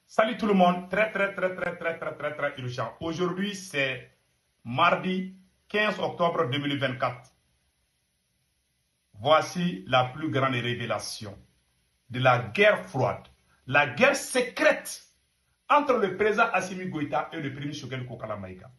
Salut tout le monde, très urgent. Aujourd'hui, c'est mardi 15 octobre 2024. Voici la plus grande révélation de la guerre froide, la guerre secrète entre le président Assimi Goïta et le premier Choguel Kokala Maïga.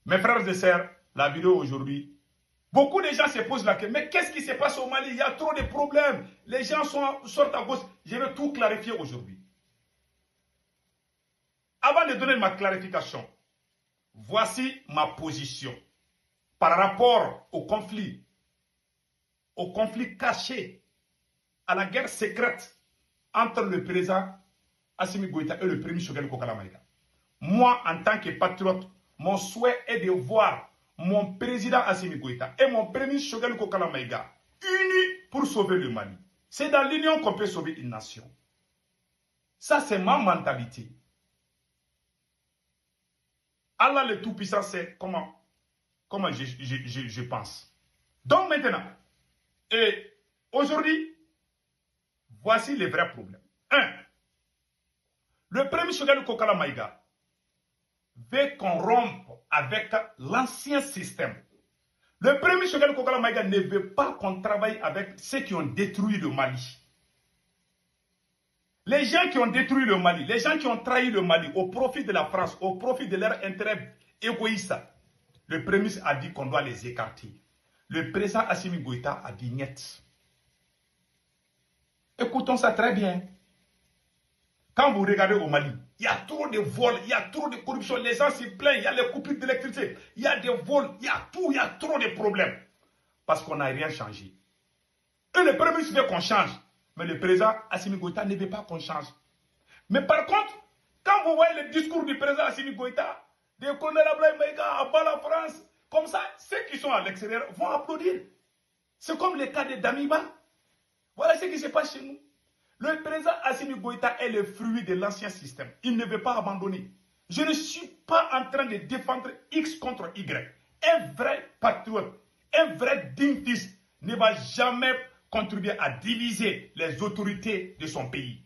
Mes frères et sœurs, la vidéo aujourd'hui, beaucoup de gens se posent la question, mais qu'est-ce qui se passe au Mali? Il y a trop de problèmes, les gens sortent à gauche. Je vais tout clarifier aujourd'hui. Avant de donner ma clarification, voici ma position par rapport au conflit caché, à la guerre secrète entre le président Assimi Goïta et le premier Choguel Kokala Maïga. Moi, en tant que patriote, mon souhait est de voir mon président Assimi Goïta et mon premier Choguel Kokala Maïga unis pour sauver le Mali. C'est dans l'union qu'on peut sauver une nation. Ça, c'est ma mentalité. Allah le Tout-Puissant sait comment je pense. Donc maintenant, et aujourd'hui, voici les vrais problèmes. 1. Le premier Choguel Kokala Maïga veut qu'on rompe avec l'ancien système. Le premier Choguel Kokala Maïga ne veut pas qu'on travaille avec ceux qui ont détruit le Mali. Les gens qui ont détruit le Mali, les gens qui ont trahi le Mali au profit de la France, au profit de leur intérêt égoïste, le premier ministre a dit qu'on doit les écarter. Le président Assimi Goïta a dit niet. Écoutons ça très bien. Quand vous regardez au Mali, il y a trop de vols, il y a trop de corruption, les gens se plaignent, il y a les coupures d'électricité, il y a des vols, il y a tout, il y a trop de problèmes. Parce qu'on n'a rien changé. Et le premier ministre veut qu'on change. Mais le président Assimi Goïta ne veut pas qu'on change. Mais par contre, quand vous voyez le discours du président Assimi Goïta, de colonel Ablaye Maïga à bas la France, comme ça, ceux qui sont à l'extérieur vont applaudir. C'est comme le cas de Damiba. Voilà ce qui se passe chez nous. Le président Assimi Goïta est le fruit de l'ancien système. Il ne veut pas abandonner. Je ne suis pas en train de défendre X contre Y. Un vrai patriote, un vrai digne fils ne va jamais contribuer à diviser les autorités de son pays.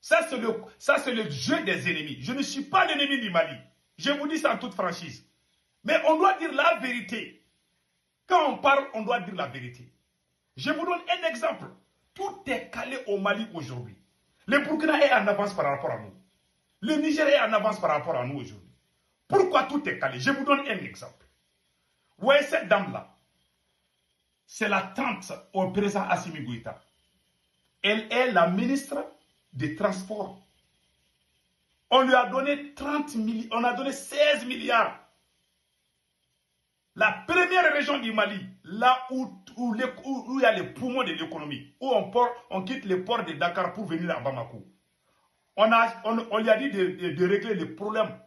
Ça, c'est le jeu des ennemis. Je ne suis pas l'ennemi du Mali. Je vous dis ça en toute franchise. Mais on doit dire la vérité. Quand on parle, on doit dire la vérité. Je vous donne un exemple. Tout est calé au Mali aujourd'hui. Le Burkina est en avance par rapport à nous. Le Niger est en avance par rapport à nous aujourd'hui. Pourquoi tout est calé? Je vous donne un exemple. Vous voyez cette dame-là? C'est la tante au président Assimi Goïta. Elle est la ministre des Transports. On lui a donné 30 milliards, on a donné 16 milliards. La première région du Mali, là où il y a les poumons de l'économie, où on quitte le port de Dakar pour venir à Bamako. On lui a dit de régler les problèmes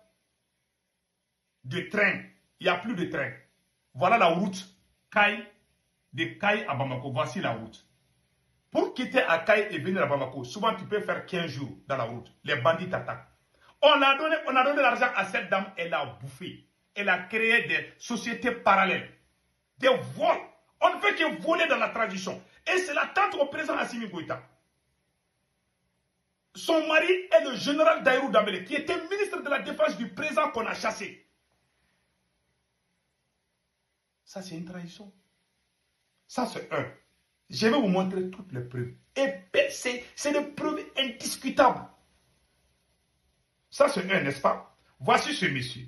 de train. Il n'y a plus de train. Voilà la route de Kaï à Bamako. Voici la route. Pour quitter à Kaï et venir à Bamako, souvent tu peux faire 15 jours dans la route. Les bandits t'attaquent. On a donné l'argent à cette dame, elle a bouffé. Elle a créé des sociétés parallèles, des vols. On ne fait que voler dans la tradition. Et c'est la tante au président Assimi Goïta. Son mari est le général Daïrou Dambélé, qui était ministre de la Défense du président qu'on a chassé. Ça, c'est une trahison. Ça, c'est un. Je vais vous montrer toutes les preuves. Et c'est des preuves indiscutables. Ça, c'est un, n'est-ce pas? Voici ce monsieur.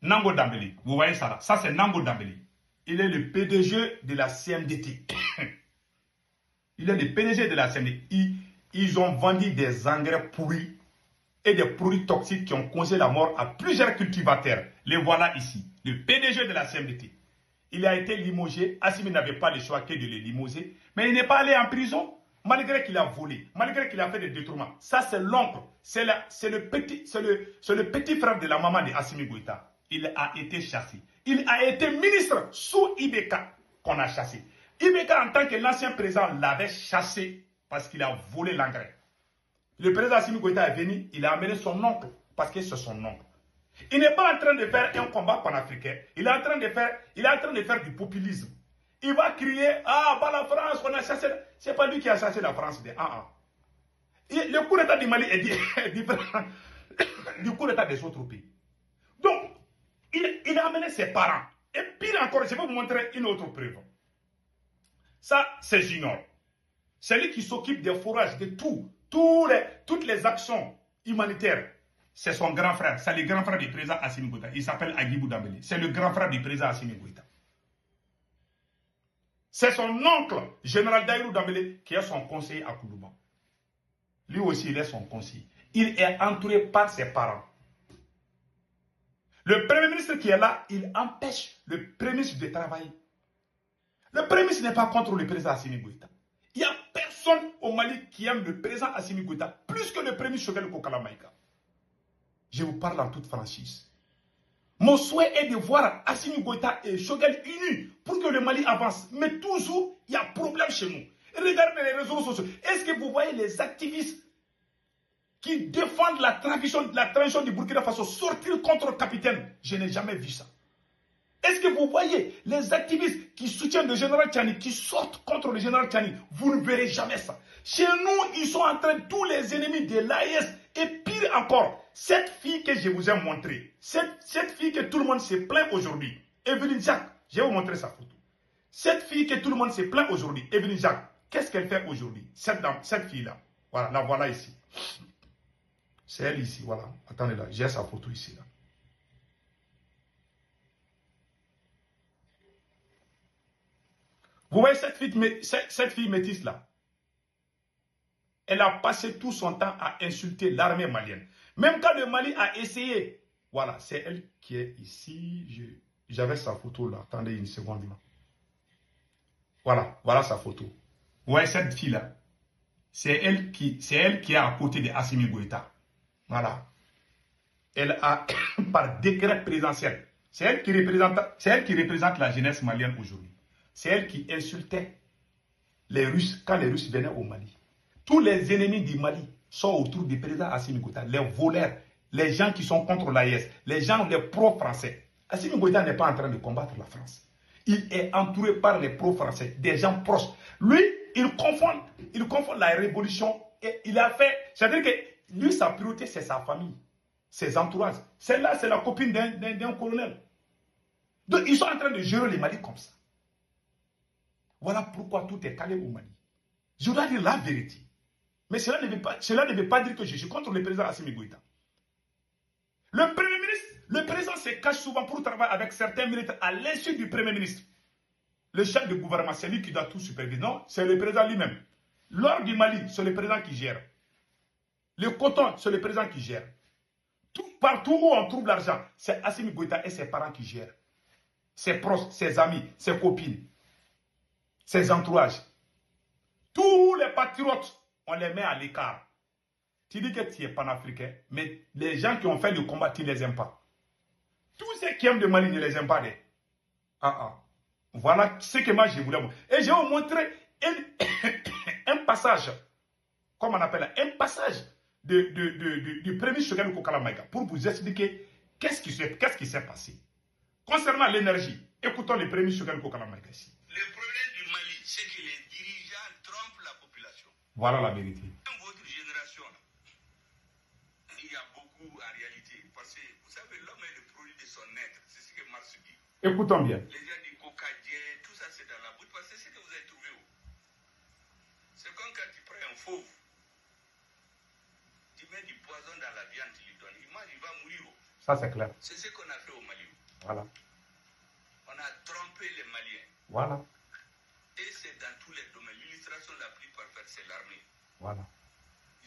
Nango Dambélé. Vous voyez ça là? Ça, c'est Nango Dambélé. Il est le PDG de la CMDT. Il est le PDG de la CMDT. Ils ont vendu des engrais pourris et des produits toxiques qui ont causé la mort à plusieurs cultivateurs. Les voilà ici. Le PDG de la CMDT. Il a été limogé. Assimi n'avait pas le choix que de le limoger. Mais il n'est pas allé en prison. Malgré qu'il a volé, malgré qu'il a fait des détournements. Ça, c'est l'oncle. C'est le petit frère de la maman de Assimi Goïta. Il a été chassé. Il a été ministre sous Ibeka qu'on a chassé. Ibeka, en tant que l'ancien président, l'avait chassé parce qu'il a volé l'engrais. Le président Assimi Goïta est venu, il a amené son oncle parce que c'est son oncle. Il n'est pas en train de faire un combat panafricain. Il est en train de faire du populisme. Il va crier, ah, bah la France, on a chassé, c'est pas lui qui a chassé la France. Le coup d'État du Mali est différent du coup d'État des autres pays. Donc, il a amené ses parents. Et pire encore, je vais vous montrer une autre preuve. Ça, c'est Junior. C'est lui qui s'occupe des forages, de toutes les actions humanitaires. C'est son grand frère. C'est le grand frère du président Assimi Goïta. Il s'appelle Agibou Dambélé. C'est le grand frère du président Assimi Goïta. C'est son oncle, général Daïrou Dambélé, qui est son conseiller à Koulouba. Lui aussi, il est son conseiller. Il est entouré par ses parents. Le premier ministre qui est là, il empêche le premier ministre de travailler. Le premier ministre n'est pas contre le président Assimi Goïta. Il n'y a personne au Mali qui aime le président Assimi Goïta plus que le premier ministre Choguel Kokala Maïga. Je vous parle en toute franchise. Mon souhait est de voir Assimi Goïta et Choguel unis pour que le Mali avance. Mais toujours, il y a problème chez nous. Regardez les réseaux sociaux. Est-ce que vous voyez les activistes qui défendent la transition du Burkina Faso sortir contre le capitaine? Je n'ai jamais vu ça. Est-ce que vous voyez les activistes qui soutiennent le général Tchani, qui sortent contre le général Tchani? Vous ne verrez jamais ça. Chez nous, ils sont en train, tous les ennemis de l'AES, et pire encore, cette fille que je vous ai montrée, cette fille que tout le monde se plaint aujourd'hui, Evelyne Jacques, je vais vous montrer sa photo. Cette fille que tout le monde se plaint aujourd'hui, Evelyne Jacques, qu'est-ce qu'elle fait aujourd'hui? Cette fille-là, voilà, la voilà ici. C'est elle ici, voilà. Attendez là, j'ai sa photo ici, là. Vous voyez cette fille métisse là? Elle a passé tout son temps à insulter l'armée malienne. Même quand le Mali a essayé, voilà, c'est elle qui est ici. J'avais sa photo là. Attendez une seconde là. Voilà sa photo. Vous voyez cette fille là? C'est elle qui est à côté de Assimi Goïta. Voilà. Elle a, par décret présidentiel, c'est elle qui représente la jeunesse malienne aujourd'hui. C'est elle qui insultait les Russes quand les Russes venaient au Mali. Tous les ennemis du Mali sont autour du président Assimi Goïta. Les voleurs, les gens qui sont contre l'AES, les gens, les pro-français. Assimi Goïta n'est pas en train de combattre la France. Il est entouré par les pro-français, des gens proches. Lui, il confond la révolution et il a fait... C'est-à-dire que lui, sa priorité, c'est sa famille, ses entourages. Celle-là, c'est la copine d'un colonel. Donc, ils sont en train de gérer les Mali comme ça. Voilà pourquoi tout est calé au Mali. Je dois dire la vérité. Mais cela ne veut pas dire que je suis contre le président Assimi Goïta. Le premier ministre, le président se cache souvent pour travailler avec certains militaires à l'insu du premier ministre. Le chef de gouvernement, c'est lui qui doit tout superviser. Non, c'est le président lui-même. L'or du Mali, c'est le président qui gère. Le coton, c'est le président qui gère. Partout où on trouve l'argent, c'est Assimi Goïta et ses parents qui gèrent. Ses proches, ses amis, ses copines, ses entourages. Tous les patriotes, on les met à l'écart. Tu dis que tu es panafricain, mais les gens qui ont fait le combat, tu ne les aimes pas. Tous ceux qui aiment le Mali ne les aiment pas. Voilà ce que moi je voulais vous. Et je vais vous montrer un passage, comme on appelle, un passage du premier Choguel Kokala Maïga pour vous expliquer qu'est-ce qui s'est passé. Concernant l'énergie, écoutons le premier Choguel Kokala Maïga ici. Le problème du Mali, c'est que les dirigeants trompent la population. Voilà la vérité. Dans votre génération, il y a beaucoup en réalité. Parce que vous savez, l'homme est le produit de son être. C'est ce que Marx dit. Écoutons bien. Les gens du cocadier, tout ça c'est dans la bouche. Parce que c'est ce que vous avez trouvé où? C'est comme quand tu prends un fauve, tu mets du poison dans la viande, tu lui donnes. Il mange, il va mourir. Ça c'est clair. C'est ce qu'on a fait au Mali. Voilà. On a trompé les Maliens. Voilà. Et c'est dans tous les domaines. L'illustration la plus parfaite, c'est l'armée. Voilà.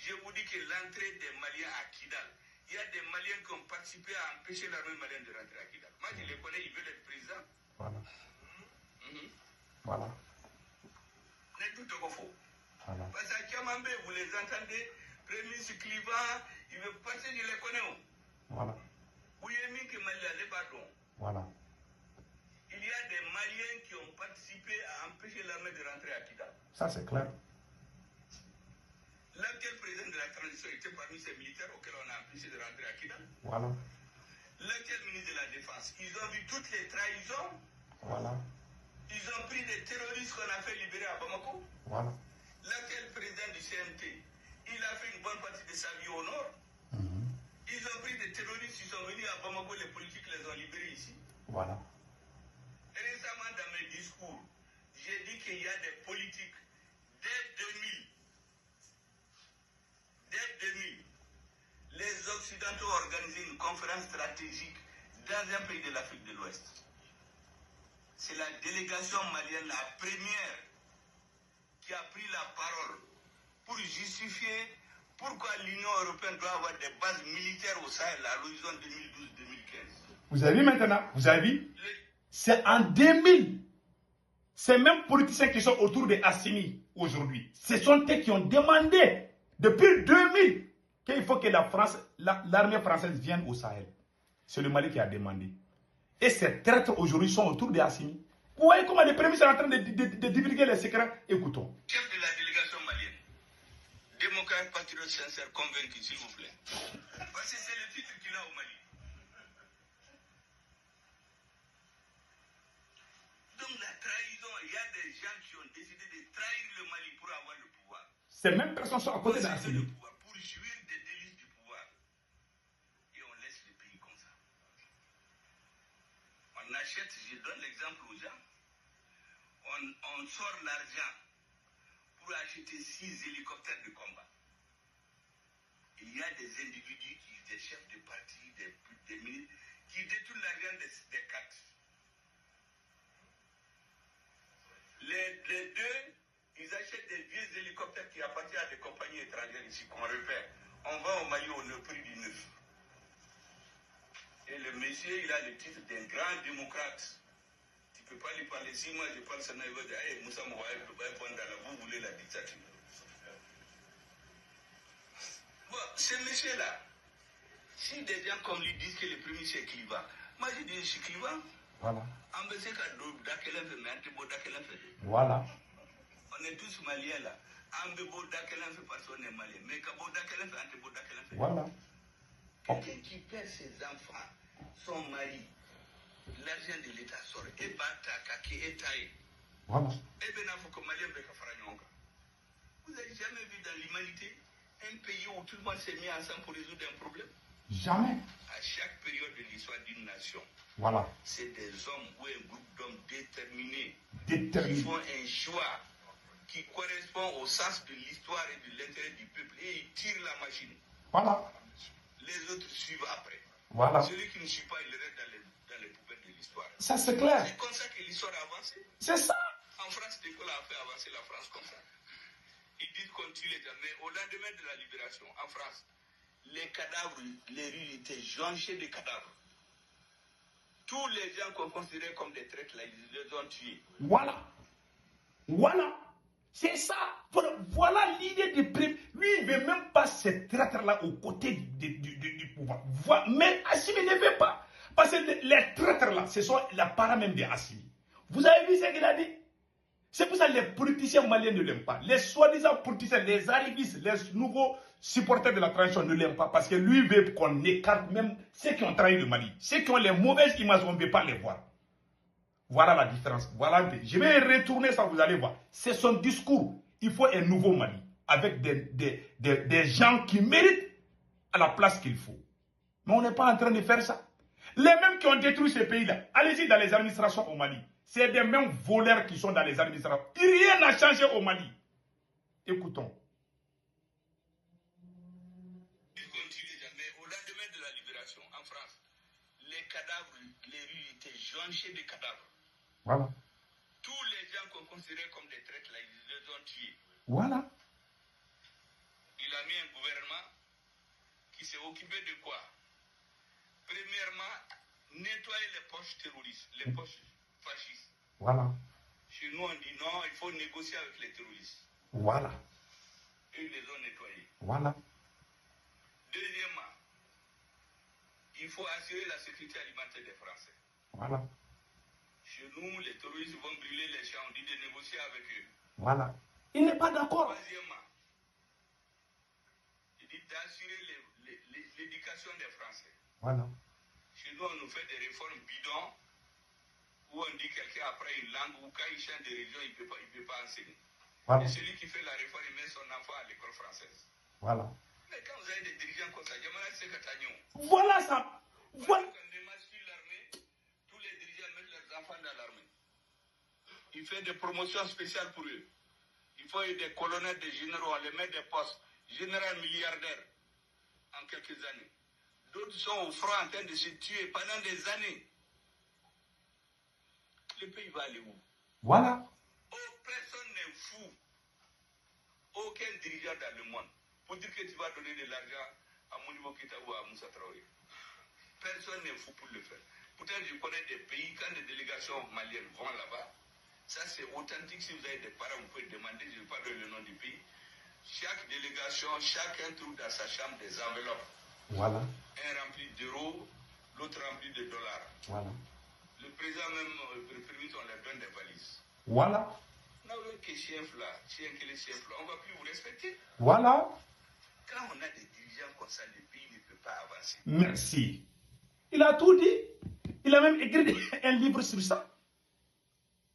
Je vous dis que l'entrée des Maliens à Kidal, il y a des Maliens qui ont participé à empêcher l'armée malienne de rentrer à Kidal. Moi, je les connais, ils veulent être présidents. Voilà. Voilà. C'est tout au faux. Voilà. Parce qu'à Kiamambé, vous les entendez, Premier ministre Clivant, il veut passer, je les connais. Voilà. Ouyemi que Mali a les bâtons. Voilà. Il y a des Maliens qui ont participé à empêcher l'armée de rentrer à Kidal. Ça c'est clair. L'actuel président de la transition était parmi ces militaires auxquels on a empêché de rentrer à Kidal. Voilà. L'actuel ministre de la Défense, ils ont vu toutes les trahisons. Voilà. Ils ont pris des terroristes qu'on a fait libérer à Bamako. Voilà. L'actuel président du CNT, il a fait une bonne partie de sa vie au nord. Ils ont pris des terroristes, ils sont venus à Bamako, les politiques les ont libérés ici. Voilà. Récemment, dans mes discours, j'ai dit qu'il y a des politiques dès 2000. Dès 2000, les Occidentaux ont organisé une conférence stratégique dans un pays de l'Afrique de l'Ouest. C'est la délégation malienne, la première, qui a pris la parole pour justifier pourquoi l'Union européenne doit avoir des bases militaires au Sahel à l'horizon 2012-2015. Vous avez vu maintenant? Vous avez vu? C'est en 2000. Ces mêmes politiciens qui sont autour de Assimi aujourd'hui, ce sont eux qui ont demandé depuis 2000 qu'il faut que l'armée française vienne au Sahel. C'est le Mali qui a demandé. Et ces traîtres aujourd'hui sont autour de Assimi. Vous voyez comment les premiers sont en train de divulguer les secrets? Écoutons. Chef de la délégation malienne, démocrate, patriote, sincère, convaincu, s'il vous plaît. Parce que c'est le titre qu'il a au Mali. Donc la trahison, il y a des gens qui ont décidé de trahir le Mali pour avoir le pouvoir. Ces mêmes personnes sont à côté d'Assimi. Pour jouir des délices du pouvoir. Et on laisse le pays comme ça. On achète, je donne l'exemple aux gens, on sort l'argent pour acheter 6 hélicoptères de combat. Il y a des individus, des chefs de parti, des ministres, qui détournent l'argent des cartes. Les deux, ils achètent des vieux hélicoptères qui appartiennent à des compagnies étrangères ici qu'on repère. On va au Mali au prix du neuf. Et le monsieur, il a le titre d'un grand démocrate. Tu ne peux pas lui parler. Si moi je parle ça, il va dire, hey, Moussa Mouaï, vous voulez la dictature. Bon, ce monsieur-là, si des gens comme lui disent que le premier c'est Kliva, moi je dis c'est Kliva. Voilà. Voilà. On est tous maliens là. Voilà. Quelqu'un qui perd ses enfants, son mari, l'argent de l'État sort. Et Bataka qui est taillé. Voilà. Vous n'avez jamais vu dans l'humanité un pays où tout le monde s'est mis ensemble pour résoudre un problème? Jamais. À chaque période de l'histoire d'une nation, voilà, c'est des hommes ou un groupe d'hommes déterminés qui font un choix qui correspond au sens de l'histoire et de l'intérêt du peuple et ils tirent la machine. Voilà. Les autres suivent après. Voilà. Celui qui ne suit pas, il reste dans les poubelles de l'histoire. Ça, c'est clair. C'est comme ça que l'histoire a avancé. C'est ça. En France, De Gaulle a fait avancer la France comme ça. Ils disent qu'on tue les gens. Mais au lendemain de la libération, en France, les cadavres, les rues étaient jonchées de cadavres. Tous les gens qu'on considérait comme des traîtres, là, ils les ont tués. Voilà. Voilà. C'est ça. Voilà l'idée du prix. Lui, il ne veut même pas ces traîtres-là aux côtés du pouvoir. Mais Assimi ne veut pas. Parce que les traîtres-là, ce sont la part même de Assimi. Vous avez vu ce qu'il a dit? C'est pour ça que les politiciens maliens ne l'aiment pas. Les soi-disant politiciens, les arrivistes, les nouveaux supporters de la transition ne l'aiment pas. Parce que lui veut qu'on écarte même ceux qui ont trahi le Mali. Ceux qui ont les mauvaises images, on ne veut pas les voir. Voilà la différence. Voilà. Je vais retourner ça, vous allez voir. C'est son discours. Il faut un nouveau Mali. Avec des gens qui méritent à la place qu'il faut. Mais on n'est pas en train de faire ça. Les mêmes qui ont détruit ce pays-là, allez-y dans les administrations au Mali. C'est des mêmes voleurs qui sont dans les administrations. Rien n'a changé au Mali. Écoutons. Mais au lendemain de la libération, en France, les cadavres, les rues étaient jonchées de cadavres. Voilà. Tous les gens qu'on considérait comme des traîtres, là, ils les ont tués. Voilà. Il a mis un gouvernement qui s'est occupé de quoi? Premièrement, nettoyer les poches terroristes, les poches fascistes. Voilà. Chez nous, on dit non, il faut négocier avec les terroristes. Voilà. Et ils les ont nettoyés. Voilà. Deuxièmement, il faut assurer la sécurité alimentaire des Français. Voilà. Chez nous, les terroristes vont brûler les champs, on dit de négocier avec eux. Voilà. Il n'est pas d'accord. Troisièmement, il dit d'assurer l'éducation des Français. Voilà. Chez nous, on nous fait des réformes bidons où on dit quelqu'un apprend une langue ou quand il change de région, il ne peut pas enseigner. Voilà. Et celui qui fait la réforme, il met son enfant à l'école française. Voilà. Mais quand vous avez des dirigeants comme ça, voilà ça. Voilà. Quand on émascule l'armée, tous les dirigeants mettent leurs enfants dans l'armée. Il fait des promotions spéciales pour eux. Il faut des colonels, des généraux, on les met des postes. Général milliardaire en quelques années. D'autres sont au front en train de se tuer pendant des années. Le pays va aller où? Voilà. Oh, personne n'est fou. Aucun dirigeant dans le monde. Pour dire que tu vas donner de l'argent à Modibo Keïta ou à Moussa Traoré. Personne n'est fou pour le faire. Pourtant, je connais des pays, quand des délégations maliennes vont là-bas, ça c'est authentique. Si vous avez des parents, vous pouvez demander, je ne vais pas donner le nom du pays. Chaque délégation, chacun trouve dans sa chambre des enveloppes. Voilà. Un rempli d'euros, l'autre rempli de dollars. Voilà. Le président même, le premier, on leur donne des valises. Voilà. On ne va plus vous respecter. Voilà. Quand on a des dirigeants comme ça, le pays ne peut pas avancer. Merci. Il a tout dit. Il a même écrit un livre sur ça.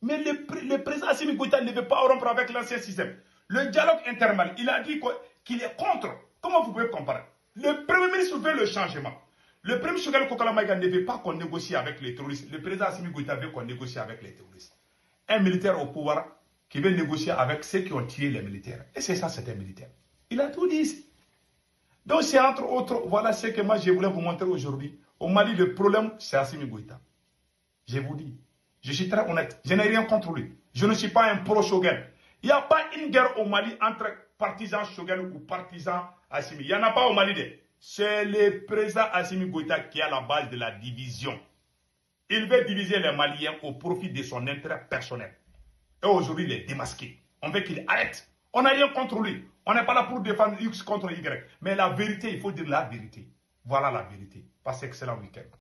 Mais le président Assimi Goïta ne veut pas rompre avec l'ancien système. Le dialogue intermal, il a dit qu'il est contre. Comment vous pouvez comparer? Le premier ministre veut le changement. Le premier ministre Kokala Maïga ne veut pas qu'on négocie avec les terroristes. Le président Assimi Goïta veut qu'on négocie avec les terroristes. Un militaire au pouvoir qui veut négocier avec ceux qui ont tué les militaires. Et c'est ça, c'est un militaire. Il a tout dit ici. Donc c'est entre autres, voilà ce que moi je voulais vous montrer aujourd'hui. Au Mali, le problème, c'est Assimi Goïta. Je vous dis, je suis très honnête, je n'ai rien contre lui. Je ne suis pas un pro-Shogun. Il n'y a pas une guerre au Mali entre partisans Shogun ou partisans Assimi. Il n'y en a pas au Mali. C'est le président Assimi Goïta qui est à la base de la division. Il veut diviser les Maliens au profit de son intérêt personnel. Et aujourd'hui, il est démasqué. On veut qu'il arrête. On n'a rien contre lui. On n'est pas là pour défendre X contre Y. Mais la vérité, il faut dire la vérité. Voilà la vérité. Passez excellent week-end.